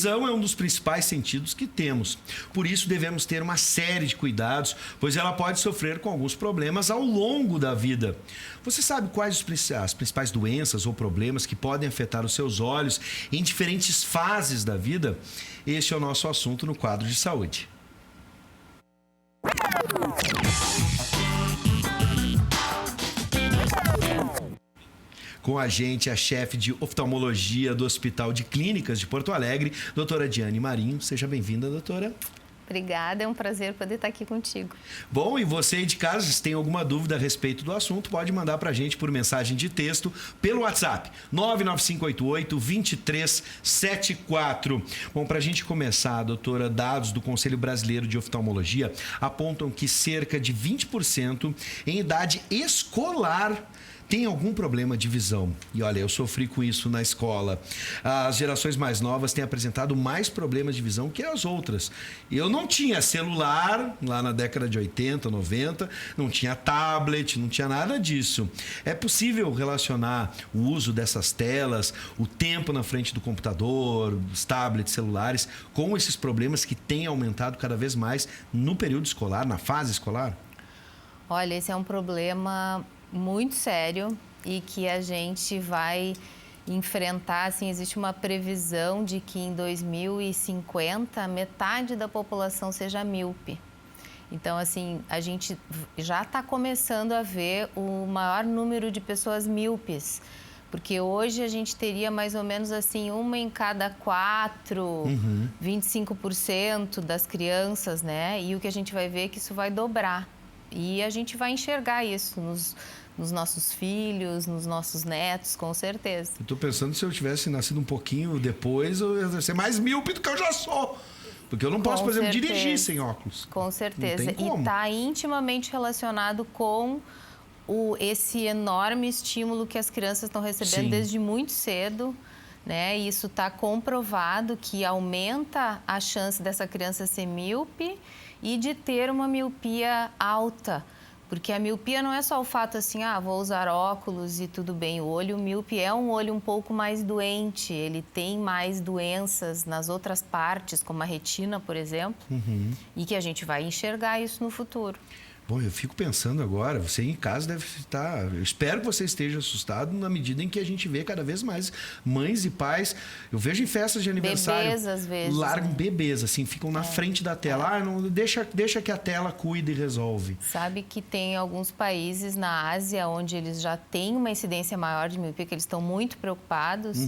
visão é um dos principais sentidos que temos. Por isso, devemos ter uma série de cuidados, pois ela pode sofrer com alguns problemas ao longo da vida. Você sabe quais as principais doenças ou problemas que podem afetar os seus olhos em diferentes fases da vida? Este é o nosso assunto no quadro de saúde. Com a gente, a chefe de oftalmologia do Hospital de Clínicas de Porto Alegre, doutora Diane Marinho. Seja bem-vinda, doutora. Obrigada, é um prazer poder estar aqui contigo. Bom, e você aí de casa, se tem alguma dúvida a respeito do assunto, pode mandar para a gente por mensagem de texto pelo WhatsApp, 99588-2374. Bom, para a gente começar, doutora, dados do Conselho Brasileiro de Oftalmologia apontam que cerca de 20% em idade escolar tem algum problema de visão. E olha, eu sofri com isso na escola. As gerações mais novas têm apresentado mais problemas de visão que as outras. Eu não tinha celular lá na década de 80, 90, não tinha tablet, não tinha nada disso. É possível relacionar o uso dessas telas, o tempo na frente do computador, dos tablets, celulares, com esses problemas que têm aumentado cada vez mais no período escolar, na fase escolar? Olha, esse é um problema muito sério e que a gente vai enfrentar, assim, existe uma previsão de que em 2050 metade da população seja míope. Então, assim, a gente já está começando a ver o maior número de pessoas míopes, porque hoje a gente teria mais ou menos assim, uma em cada 4, 25% das crianças, né? E o que a gente vai ver é que isso vai dobrar. E a gente vai enxergar isso nos nossos filhos, nos nossos netos, com certeza. Eu estou pensando se eu tivesse nascido um pouquinho depois, eu ia ser mais míope do que eu já sou. Porque eu não posso, por exemplo, dirigir sem óculos. Com certeza. Não tem como. E está intimamente relacionado com esse enorme estímulo que as crianças estão recebendo desde muito cedo, né? E isso está comprovado que aumenta a chance dessa criança ser míope e de ter uma miopia alta. Porque a miopia não é só o fato assim, vou usar óculos e tudo bem. O olho míope é um olho um pouco mais doente, ele tem mais doenças nas outras partes, como a retina, por exemplo, e que a gente vai enxergar isso no futuro. Bom, eu fico pensando agora, você em casa deve estar... Eu espero que você esteja assustado na medida em que a gente vê cada vez mais mães e pais. Eu vejo em festas de aniversário... Bebês, às vezes. Largam bebês, assim, ficam na frente da tela. Não, deixa que a tela cuide e resolve. Sabe que tem alguns países na Ásia onde eles já têm uma incidência maior de miopia, que eles estão muito preocupados,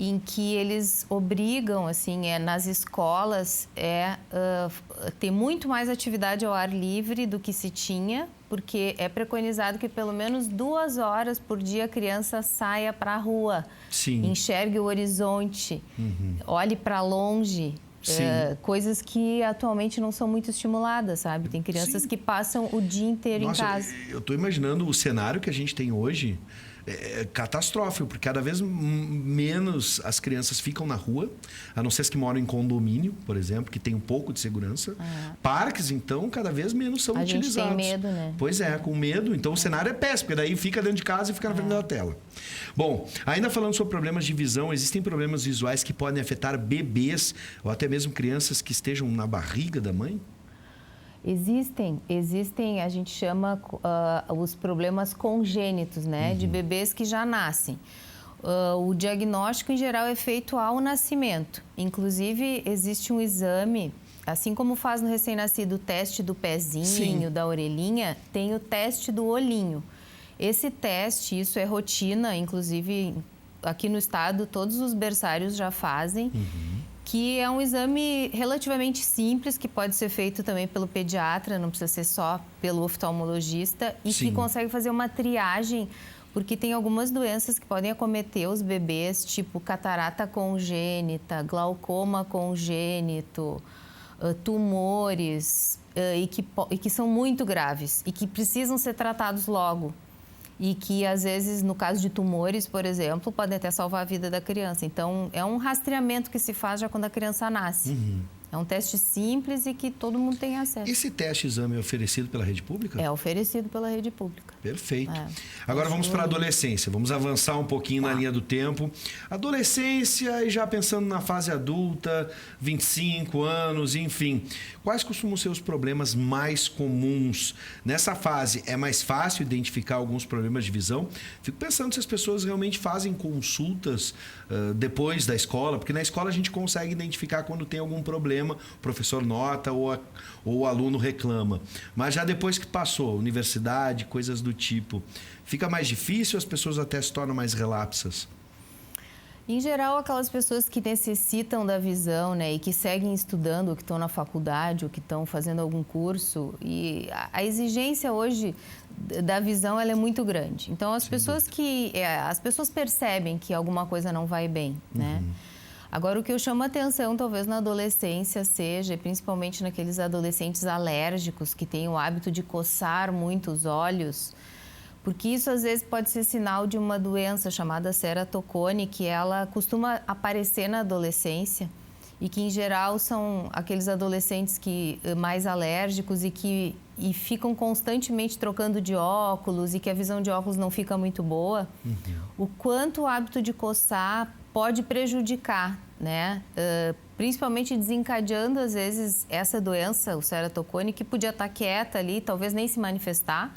em que eles obrigam, assim, nas escolas, ter muito mais atividade ao ar livre do que se tinha, porque é preconizado que pelo menos 2 horas por dia a criança saia para a rua, enxergue o horizonte, olhe para longe. Coisas que atualmente não são muito estimuladas, sabe? Tem crianças que passam o dia inteiro em casa. Eu estou imaginando o cenário que a gente tem hoje. É catastrófico, porque cada vez menos as crianças ficam na rua, a não ser as que moram em condomínio, por exemplo, que tem um pouco de segurança. Parques, então, cada vez menos são utilizados. A gente tem medo, né? Pois é, com medo. Então, o cenário é péssimo, porque daí fica dentro de casa e fica na frente da tela. Bom, ainda falando sobre problemas de visão, existem problemas visuais que podem afetar bebês ou até mesmo crianças que estejam na barriga da mãe? Existem, a gente chama os problemas congênitos, né? De bebês que já nascem. O diagnóstico, em geral, é feito ao nascimento. Inclusive, existe um exame, assim como faz no recém-nascido o teste do pezinho, da orelhinha, tem o teste do olhinho. Esse teste, isso é rotina, inclusive aqui no estado, todos os berçários já fazem. Que é um exame relativamente simples, que pode ser feito também pelo pediatra, não precisa ser só pelo oftalmologista, e que consegue fazer uma triagem, porque tem algumas doenças que podem acometer os bebês, tipo catarata congênita, glaucoma congênito, tumores, e que são muito graves e que precisam ser tratados logo. E que, às vezes, no caso de tumores, por exemplo, podem até salvar a vida da criança. Então, é um rastreamento que se faz já quando a criança nasce. É um teste simples e que todo mundo tem acesso. Esse teste-exame é oferecido pela rede pública? É oferecido pela rede pública. Perfeito. Agora vamos para a adolescência. Vamos avançar um pouquinho na linha do tempo. Adolescência e já pensando na fase adulta, 25 anos, enfim. Quais costumam ser os problemas mais comuns? Nessa fase, é mais fácil identificar alguns problemas de visão? Fico pensando se as pessoas realmente fazem consultas depois da escola, porque na escola a gente consegue identificar quando tem algum problema, o professor nota ou o aluno reclama. Mas já depois que passou, universidade, coisas do tipo, fica mais difícil, as pessoas até se tornam mais relapsas? Em geral, aquelas pessoas que necessitam da visão, né, e que seguem estudando, ou que estão na faculdade, ou que estão fazendo algum curso, e a exigência hoje da visão ela é muito grande. Então, as pessoas percebem que alguma coisa não vai bem, né? Agora, o que eu chamo a atenção, talvez na adolescência, seja, principalmente naqueles adolescentes alérgicos que têm o hábito de coçar muito os olhos, porque isso às vezes pode ser sinal de uma doença chamada ceratocone, que ela costuma aparecer na adolescência e que em geral são aqueles adolescentes que mais alérgicos e ficam constantemente trocando de óculos e que a visão de óculos não fica muito boa. O quanto o hábito de coçar pode prejudicar, né? Principalmente desencadeando às vezes essa doença, o ceratocone, que podia estar quieta ali, talvez nem se manifestar.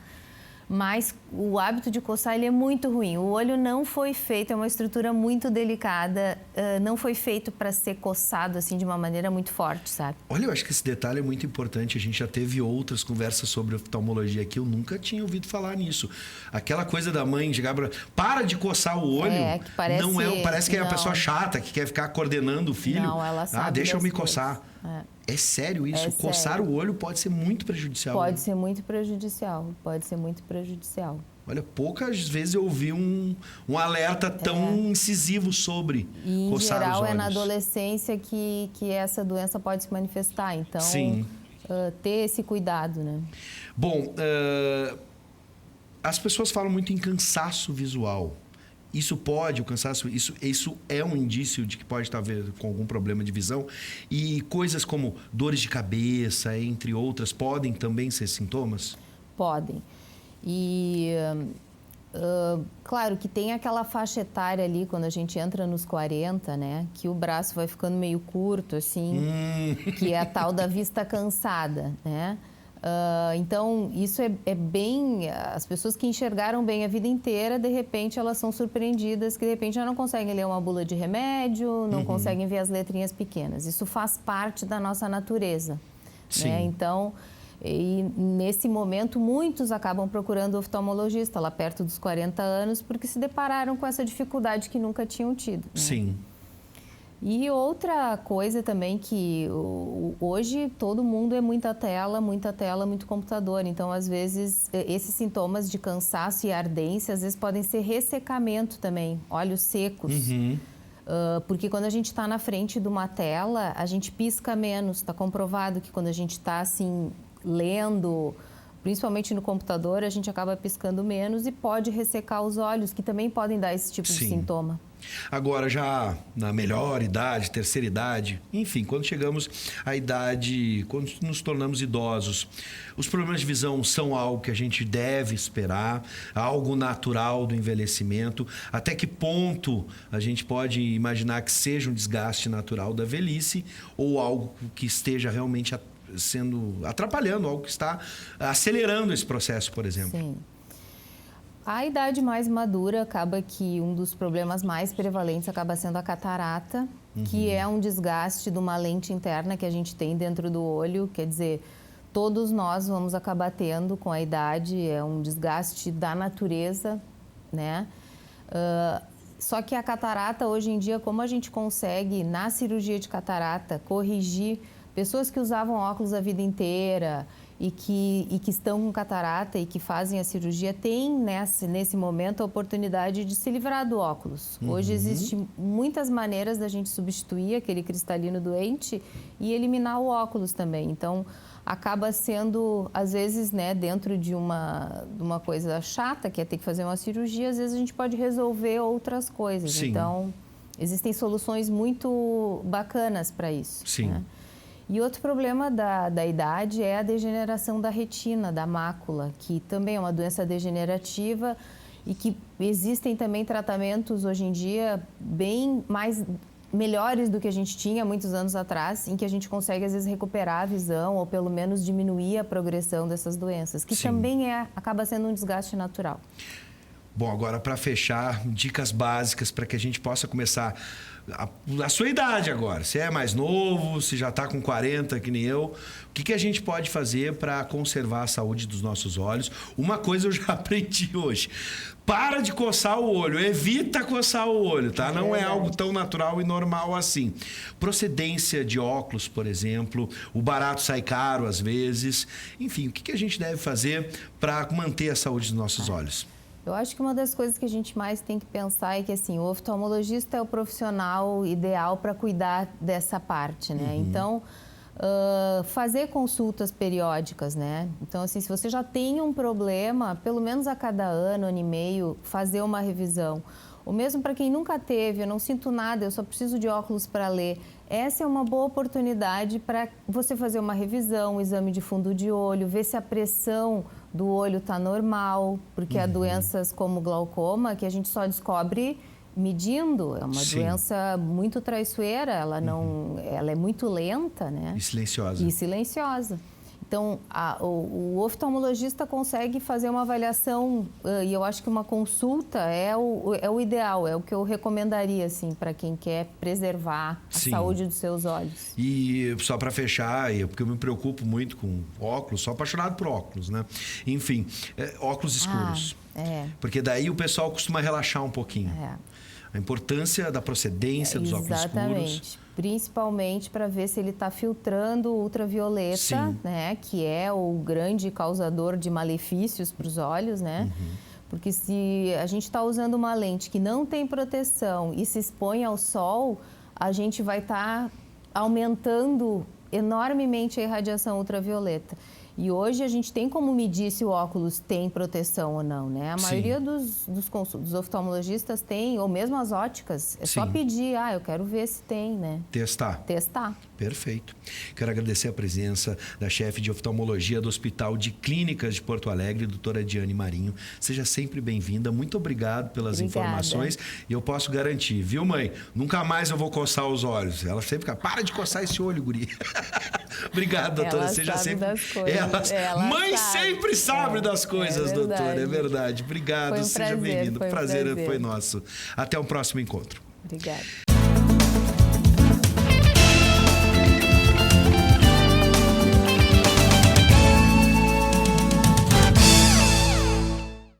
Mas o hábito de coçar ele é muito ruim. O olho não foi feito, é uma estrutura muito delicada, não foi feito para ser coçado assim de uma maneira muito forte, sabe? Olha, eu acho que esse detalhe é muito importante. A gente já teve outras conversas sobre oftalmologia aqui, eu nunca tinha ouvido falar nisso. Aquela coisa da mãe chegar para de coçar o olho, que parece, não é, parece que é uma pessoa chata que quer ficar coordenando o filho. Não, ela sabe. Deixa eu me coçar. É sério isso? É Coçar sério. o olho pode ser muito prejudicial. Pode ser muito prejudicial, pode ser muito prejudicial. Olha, poucas vezes eu ouvi um alerta tão incisivo sobre e, coçar os olhos. Em geral, é na adolescência que essa doença pode se manifestar. Então, sim. Ter esse cuidado, né? Bom, as pessoas falam muito em cansaço visual. Isso pode, o cansaço, isso é um indício de que pode estar com algum problema de visão. E coisas como dores de cabeça, entre outras, podem também ser sintomas? Podem. E, claro, que tem aquela faixa etária ali, quando a gente entra nos 40, né? Que o braço vai ficando meio curto, assim, que é a tal da vista cansada, né? Então, isso é bem... As pessoas que enxergaram bem a vida inteira, de repente, elas são surpreendidas que, de repente, já não conseguem ler uma bula de remédio, não conseguem ver as letrinhas pequenas. Isso faz parte da nossa natureza. Sim. Né? Então, nesse momento, muitos acabam procurando oftalmologista lá perto dos 40 anos, porque se depararam com essa dificuldade que nunca tinham tido. Né? Sim. E outra coisa também que hoje todo mundo é muita tela, muito computador. Então, às vezes, esses sintomas de cansaço e ardência, às vezes podem ser ressecamento também, olhos secos. Porque quando a gente está na frente de uma tela, a gente pisca menos. Está comprovado que quando a gente está assim, lendo, principalmente no computador, a gente acaba piscando menos e pode ressecar os olhos, que também podem dar esse tipo de sintoma. Agora, já na melhor idade, terceira idade, enfim, quando chegamos à idade, quando nos tornamos idosos, os problemas de visão são algo que a gente deve esperar, algo natural do envelhecimento. Até que ponto a gente pode imaginar que seja um desgaste natural da velhice ou algo que esteja realmente atrapalhando, algo que está acelerando esse processo, por exemplo? Sim. A idade mais madura acaba que um dos problemas mais prevalentes acaba sendo a catarata, que é um desgaste de uma lente interna que a gente tem dentro do olho. Quer dizer, todos nós vamos acabar tendo com a idade, é um desgaste da natureza, né? Só que a catarata, hoje em dia, como a gente consegue, na cirurgia de catarata, corrigir pessoas que usavam óculos a vida inteira e que estão com catarata e que fazem a cirurgia, têm nesse momento a oportunidade de se livrar do óculos. Hoje existem muitas maneiras da gente substituir aquele cristalino doente e eliminar o óculos também. Então, acaba sendo, às vezes, né, dentro de uma coisa chata, que é ter que fazer uma cirurgia, às vezes a gente pode resolver outras coisas. Sim. Então, existem soluções muito bacanas para isso. Sim. Né? E outro problema da idade é a degeneração da retina, da mácula, que também é uma doença degenerativa e que existem também tratamentos hoje em dia bem mais melhores do que a gente tinha muitos anos atrás, em que a gente consegue às vezes recuperar a visão ou pelo menos diminuir a progressão dessas doenças, que também acaba sendo um desgaste natural. Bom, agora para fechar, dicas básicas para que a gente possa começar a sua idade agora. Se é mais novo, se já está com 40, que nem eu, o que a gente pode fazer para conservar a saúde dos nossos olhos? Uma coisa eu já aprendi hoje. Para de coçar o olho, evita coçar o olho, tá? Não é algo tão natural e normal assim. Procedência de óculos, por exemplo, o barato sai caro às vezes. Enfim, o que a gente deve fazer para manter a saúde dos nossos olhos? Eu acho que uma das coisas que a gente mais tem que pensar é que assim, o oftalmologista é o profissional ideal para cuidar dessa parte, né? Então, fazer consultas periódicas, né? Então, assim, se você já tem um problema, pelo menos a cada ano e meio, fazer uma revisão. Ou mesmo para quem nunca teve, eu não sinto nada, eu só preciso de óculos para ler. Essa é uma boa oportunidade para você fazer uma revisão, um exame de fundo de olho, ver se a pressão do olho está normal, porque há doenças como glaucoma que a gente só descobre medindo. É uma doença muito traiçoeira, ela é muito lenta, né? E silenciosa. E silenciosa. Então, o oftalmologista consegue fazer uma avaliação e eu acho que uma consulta é o ideal, é o que eu recomendaria assim, para quem quer preservar a saúde dos seus olhos. E só para fechar, porque eu me preocupo muito com óculos, sou apaixonado por óculos, né? Enfim, óculos escuros. Porque daí o pessoal costuma relaxar um pouquinho. A importância da procedência dos óculos escuros. Exatamente. Principalmente para ver se ele está filtrando ultravioleta, né? Que é o grande causador de malefícios para os olhos, né? Porque se a gente está usando uma lente que não tem proteção e se expõe ao sol, a gente vai estar aumentando enormemente a irradiação ultravioleta. E hoje a gente tem como medir se o óculos tem proteção ou não, né? A maioria dos oftalmologistas tem, ou mesmo as óticas. É só pedir, eu quero ver se tem, né? Testar. Perfeito. Quero agradecer a presença da chefe de oftalmologia do Hospital de Clínicas de Porto Alegre, doutora Diane Marinho. Seja sempre bem-vinda. Muito obrigado pelas informações. E eu posso garantir, viu, mãe? Nunca mais eu vou coçar os olhos. Ela sempre fica, para de coçar esse olho, guri. Obrigado, doutora. Seja sempre... Mãe sempre sabe das coisas, doutora. É verdade. Obrigado. Seja bem-vindo. O prazer foi nosso. Até o próximo encontro. Obrigada.